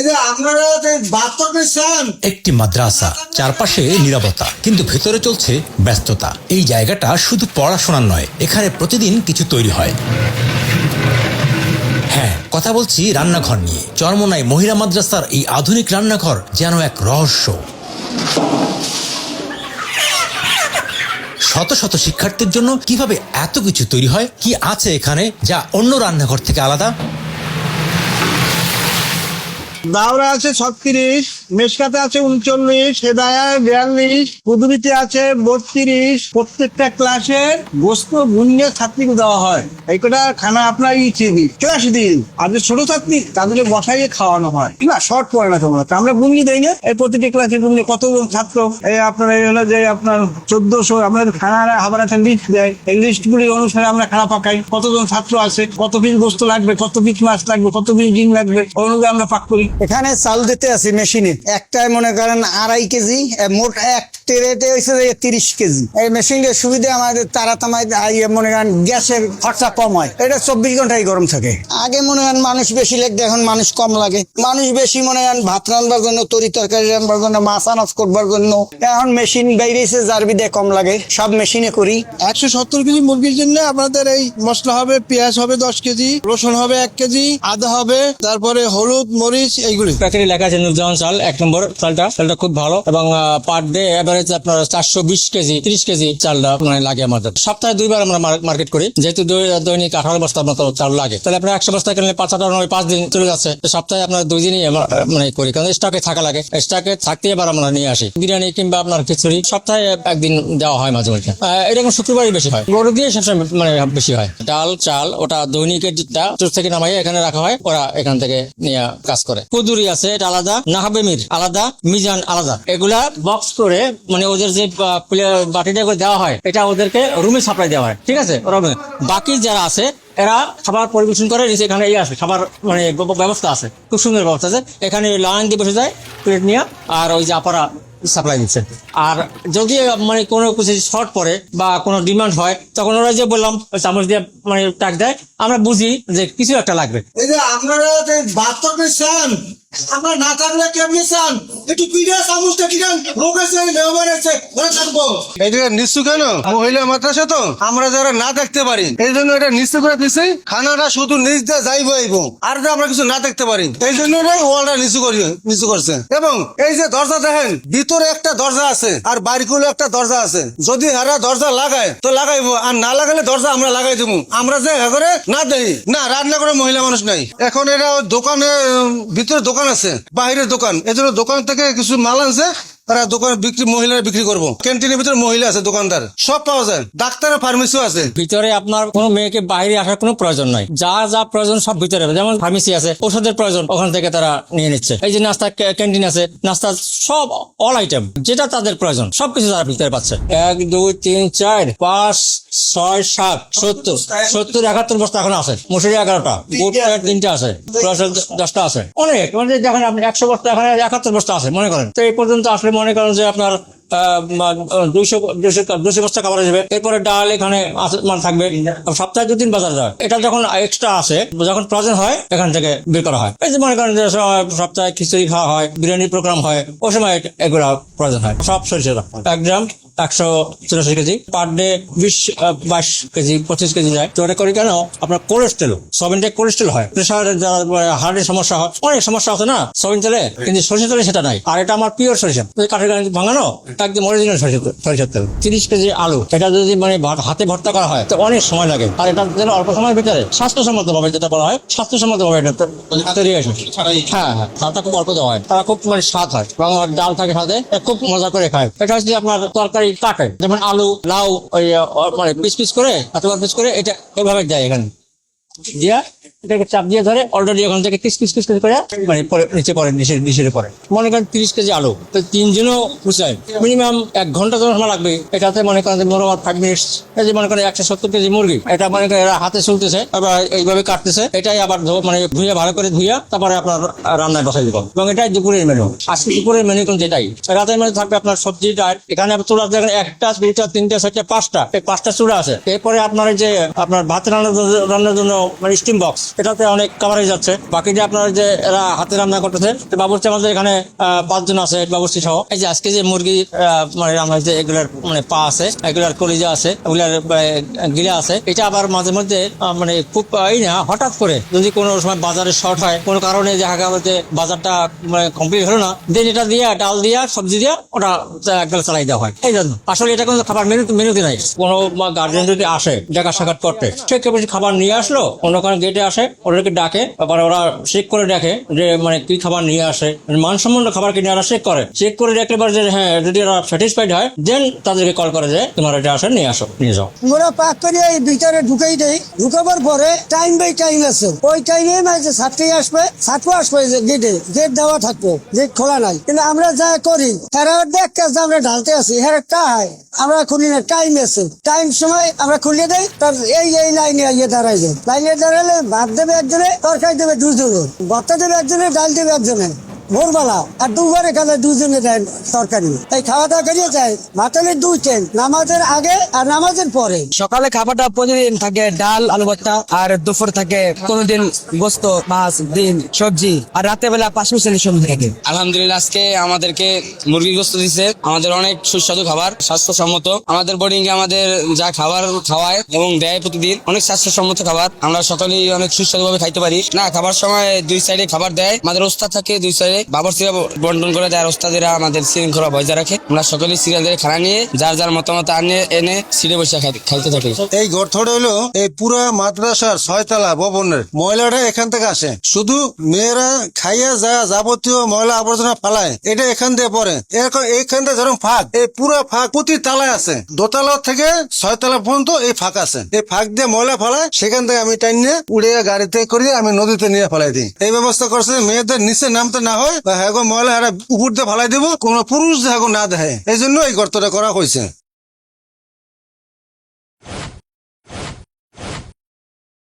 যে আপনারা যে বাথরুম নিচ্ছেন, একটি মাদ্রাসা, চারপাশে নীরবতা, কিন্তু ভেতরে চলছে ব্যস্ততা। এই জায়গাটা শুধু পড়াশোনার নয়, এখানে প্রতিদিন কিছু তৈরি হয়। হ্যাঁ, কথা বলছি রান্নাঘর নিয়ে। চরমোনাই মহিলা মাদ্রাসার এই আধুনিক রান্নাঘর যেন এক রহস্য। শত শত শিক্ষার্থীর জন্য কিভাবে এত কিছু তৈরি হয়, কি আছে এখানে যা অন্য রান্নাঘর থেকে আলাদা? দাওরা আছে 36, মেশকাতে আছে 39, হেদায়ায় 42, কুদুরিতে আছে 32। প্রত্যেকটা ক্লাসের গোস্ত ভুনিয়ে ছাত্রীকে দেওয়া হয়। এই কটা খানা আপনার ক্লাস দিন। আর যে ছোট ছাত্রী তাদেরকে বসাইয়ে খাওয়ানো হয় না, শর্ট পড়ে না তোমরা, আমরা ভুনিয়ে দেই না। এই প্রতিটি ক্লাসে তুমি কতজন ছাত্র, এই আপনার এই হলো যে আপনার 1400 আপনাদের খানার আবার একটা লিস্ট দেয়। এই লিস্ট গুলি অনুসারে আমরা খানা পাকাই। কতজন ছাত্র আছে, কত পিস গোস্ত লাগবে, কত পিস মাছ লাগবে, কত পিস ডিম লাগবে, ওই অনুযায়ী আমরা পাক করি। এখানে চাল দিতে আছে মেশিনে, একটাই মনে করেন 2.5 কেজি, মোট এক ট্রেতে হয়েছে 30 কেজি। এই মেশিনের সুবিধা আমাদের তারাতামায় মনে করেন গ্যাসের খরচা কম হয়। এটা 24 ঘন্টায় গরম থাকে। আগে মনে করেন মানুষ বেশি লাগবে, এখন মানুষ কম লাগে। মানুষ বেশি মনে করেন ভাত রান্নার জন্য, তরি তরকারি রান্নার জন্য, মাছ আনাজ করবার জন্য। এখন মেশিন বাইরেছে, যার বিদে কম লাগে, সব মেশিনে করি। 170 কেজি মুরগির জন্য আপনাদের এই মশলা হবে, পেঁয়াজ হবে 10 কেজি, রসুন হবে 1 কেজি, আদা হবে, তারপরে হলুদ মরিচ এইগুলি। প্যাকেটে লেখা আছে নুরজাহান চাল, 1 নম্বর চালটা খুব ভালো এবং পার ডে এভারেজ আপনার 420 কেজি 30 কেজি চালটা মানে লাগে আমাদের। সপ্তাহে 2 বার আমরা মার্কেট করি, যেহেতু দৈনিক 18 বস্তার মতো চাল লাগে। তাহলে আপনার 100 বস্তা কিনলে 5 দিন চলে যাচ্ছে। সপ্তাহে আপনার 2 দিনই মানে করি, কারণ স্টকে থাকা লাগে। স্টকে থাকতে এবার আমরা নিয়ে আসি। বিরিয়ানি কিংবা আপনার খিচুড়ি সপ্তাহে 1 দিন দেওয়া হয় মাঝে মাঝে। এরকম শুক্রবারই বেশি হয়, গরু দিয়ে সবসময় মানে বেশি হয়। ডাল চাল ওটা দৈনিকের চোর থেকে নামাই এখানে রাখা হয়, ওরা এখান থেকে নিয়ে কাজ করে। কুদুরি আছে, এটা আলাদা, নাহাবেমির আলাদা, মিজান আলাদা। এগুলা বক্স করে মানে ওদের যে বাটিটা করে দেওয়া হয়, এটা ওদেরকে রুমে সাপ্লাই দেওয়া হয়, ঠিক আছে। বাকি যারা আছে এরা খাবার পরিবেশন করে, এখানে আসে খাবার মানে ব্যবস্থা আছে, খুব সুন্দর ব্যবস্থা আছে। এখানে লাইন দিয়ে বসে যায় প্লেট নিয়ে, আর ওই যে আপারা সাপ্লাই দিচ্ছে। আর যদি মানে কোনো কিছু শর্ট পড়ে বা কোনো ডিমান্ড হয়, তখন ওরা যে বললাম চামচ দিয়ে মানে টাক দেয়, আমরা বুঝি যে কিছু একটা লাগবে। এই যে আপনারা যে বাথরুম নিচ্ছেন, আমরা না থাকলে কেমনি চান? একটু পিঠা চামচটা কিনেন, লোক আছে, মেহমান আছে, ওরা থাকবো। এটা নিশ্চু কেন? মহিলা মাদ্রাসা তো, আমরা যারা না দেখতে পারি এই জন্য এটা নিশ্চু করে দিচ্ছি। খানাটা শুধু নিচ দিয়ে যাইবো আইবো, আর আমরা কিছু না দেখতে পারি এই জন্য ওয়ালটা নিচু করছে। এবং এই যে দরজা দেখেন, ভিতরে একটা দরজা আছে আর বাইরে একটা দরজা আছে। যদি এরা দরজা লাগায় তো লাগাইবো, আর না লাগালে দরজা আমরা লাগাই দেবো। আমরা যে করে না দেই না, রান্না করে মহিলা মানুষ নাই। এখন এরা দোকানে ভিতরে দোকান আছে, বাইরের দোকান, এজন্য দোকান থেকে কিছু মাল আনছে, তারা দোকানে মহিলারা বিক্রি করবো। ক্যান্টিনের ভিতরে মহিলা আছে, দোকানদার সব পাওয়া যায়, ডাক্তার ফার্মেসিও আছে। ভিতরে আপনার কোনো মেয়েকে বাইরে আসার কোনো প্রয়োজন নাই, যা যা প্রয়োজন সব ভিতরে। যেমন ফার্মেসি আছে, ওষুধের প্রয়োজন ওখান থেকে তারা নিয়ে নিচ্ছে। এই যে নাস্তা ক্যান্টিন আছে, নাস্তা সব অল আইটেম যেটা তাদের প্রয়োজন সবকিছু তারা ভিতরে পাচ্ছে। 1 2 3 4 5 6 7 70 71 বস্তা এখন আছে। মুসুরি 11টা, বুট 3টা আছে, প্লাস 10টা আছে, অনেক। মানে দেখেন আপনি 100 বস্তা, এখানে 71 বস্তা আছে মনে করেন। তো এই পর্যন্ত আসলে মনে করেন যে আপনার 200 বস্তা খাবার যাবে। এরপরে ডাল এখানে থাকবে, সপ্তাহে 2 দিন বাজার যায়। এটা যখন এক্সট্রা আসে, যখন প্রয়োজন হয় এখান থেকে বের করা হয়। এই যে মনে করেন যে সপ্তাহে খিচুড়ি খাওয়া হয়, বিরিয়ানির প্রোগ্রাম হয়, ওই সময় এগুলা প্রয়োজন হয়। সব সরিষা 1 গ্রাম 184 KG, per day 20-22 KG 25 KG যায়। তো এটা করি কেন? আপনার কোলেস্ট্রল, সয়াবিন তেলে কোলেস্ট্রল হয়, প্রেশার, হার্টের সমস্যা হয়, অনেক সমস্যা আছে না সয়াবিন তেলে, কিন্তু সরিষা তেলে সেটা নাই। আর এটা আমার পিওর সরিষা, কাঠের গাড়ি ভাঙানো, একদম অরিজিনাল সরিষার তেল। 30 কেজি আলু, এটা যদি মানে হাতে ভর্তা করা হয় তো অনেক সময় লাগে। আর এটা অল্প সময়ের ভিতরে স্বাস্থ্যসম্মত ভাবে, যেটা বলা হয় স্বাস্থ্যসম্মত ভাবে এটা তৈরি আসে। হ্যাঁ, চালটা খুব অল্প দেওয়া হয়, তারা খুব মানে স্বাদ হয় এবং ডাল থাকে সাথে, খুব মজা করে খায়। এটা হচ্ছে আপনার তরকারি কাটে, যেমন আলু লাউ ওই মানে পিস করে অথবা পিস করে এটা এভাবে দেয় এখানে দিয়া, এটাকে চাপ দিয়ে ধরে অলরেডি ওখান থেকে পিস করে মানে নিচে পড়ে, নিচের পরে। মনে করেন 30 কেজি আলু, তো 3 জনও বুঝায় মিনিমাম 1 ঘন্টা সময় লাগবে। এটাতে মনে করেন মোটামুটি 5 মিনিটস। এই যে মনে করেন 170 কেজি মুরগি, এটা মনে করেন এরা হাতে চলতেছে, আবার এইভাবে কাটতেছে। এটাই আবার মানে ভালো করে ধুইয়া তারপরে আপনার রান্নায় বসাই দিব। এবং এটাই দুপুরের মেনু। আজকে দুপুরের মেনু কিন্তু এটাই। রাতের মেনু থাকবে আপনার সবজি ডাল। এখানে চুলা দেখেন 1টা 2টা 3টা 4টা 5টা, এই 5টা চুলা আছে। এরপরে আপনার যে আপনার ভাত রান্নার জন্য মানে স্টিম বক্স, এটাতে অনেক কাভারেজ যাচ্ছে। বাকি যে আপনার যে এরা হাতে রান্না করতেছে, বাবুর্চি আমাদের এখানে 5 জন আছে বাবুর্চি সহ। এই যে আজকে যে মুরগি মানে রান্না যে এগুলার মানে পা আছে, এগুলার কলিজা আছে, এগুলার গিলা আছে, এটা আবার মাঝে মধ্যে মানে খুব এই না হঠাৎ করে যদি কোনো সময় বাজারে শর্ট হয়, কোনো কারণে দেখা গেল যে বাজারটা মানে কমপ্লিট হলো না, দেন এটা দিয়ে ডাল দিয়া সবজি দিয়া ওটা একদম চালাই দেওয়া হয়। এই জন্য আসলে এটা কোনো খাবার মেনুতে নাই। কোনো গার্জেন যদি আসে দেখা সাক্ষাৎ করতে, সে বেশি খাবার নিয়ে আসলো, অন্য কোনো গেটে আসে, ওদেরকে ডাকে, আবার ওরা চেক করে দেখে যে মানে কি খাবার নিয়ে আসে, মানসম্পন্ন খাবার কিনে ওরা চেক করে দেখলে এবার যে হ্যাঁ যদি ওরা স্যাটিসফাইড হয়, দেন তাদেরকে কল করে যে তোমার এটা আসে নিয়ে আসো, নিয়ে যাও। আমরা পাক করে এই ভিতরে ঢুকাই দেই, ঢুকাবার পরে টাইম বাই টাইম আছে, ওই টাইমে মানে ছাত্রী আসবে, ছাত্র আসবে, গেট দেওয়া থাকবে, গেট খোলা নাই। কিন্তু আমরা যা করি এরা দেখতে আমরা ঢালতে আছি, হ্যাঁ হয় আমরা খুলি না, টাইম আছে, টাইম সময় আমরা খুলিয়ে দেই। তার এই লাইনে ইয়ে দাঁড়াই যায়, লাইনে দাঁড়ালে ভাত দেবে একজনে, তরকারি দেবে দুজনে, ভর্তা দেবে একজনে, ডাল দেবে একজনে ভোরবেলা, আর দুবারে খালে দুজনে দেন তরকারি। এই খাওয়া দাওয়া করিয়ে যায় মাতালের 2 টাইম, নামাজের আগে আর নামাজের পরে। সকালে খাবারটা প্রতিদিন থাকে ডাল আলু ভর্তা, আর দুপুর থাকে কোনোদিন গোস্ত মাছ ডিম সবজি, আর রাতে বেলা 5 মিশালি সবজি থাকে। আলহামদুলিল্লাহ আজকে আমাদেরকে মুরগি গোস্ত দিচ্ছে, আমাদের অনেক সুস্বাদু খাবার, স্বাস্থ্যসম্মত। আমাদের বোর্ডিং এ আমাদের যা খাবার খাওয়ায় এবং দেয় প্রতিদিন অনেক স্বাস্থ্যসম্মত খাবার, আমরা সকলেই অনেক সুস্বাদু ভাবে খাইতে পারি। না খাবার সময় 2 সাইডে খাবার দেয়, আমাদের ওস্তাদ থাকে 2 সাইডে, বাবরচিরা বন্টন করে দেয়, আর ওস্তাদেরা আমাদের শৃঙ্খলা বজায় রাখে। আমরা সকলেই সিরিয়াল ধরে খানা নিয়ে যার যার মতামত এনে সিটে বসে খাইতে থাকি। এই গর্থটা হলো এই পুরা মাদ্রাসার 6 তলা ভবনের ময়লাটা এখান থেকে আসে। শুধু মেয়েরা খাইয়া যায় যাবতীয় ময়লা আবর্জনা ফালায়, এটা এখান দিয়ে পড়ে। এরকম এইখান থেকে ধরুন ফাঁক, এই পুরো ফাঁক প্রতি তালায় আছে, দোতলা থেকে 6 তলা পর্যন্ত এই ফাঁক আছে। এই ফাঁক দিয়ে ময়লা ফালায়, সেখান থেকে আমি টাইম নিয়ে উড়ে গাড়িতে করিয়ে আমি নদীতে নিয়ে ফেলাই দিই। এই ব্যবস্থা করছে মেয়েদের নিচে নামতে না হয়, বা হ্যাঁ ময়লা উপর দিয়ে ফালাই দিব, কোন পুরুষ হ্যাঁ না দেয়, এই জন্য এই গর্তটা করা হয়েছে।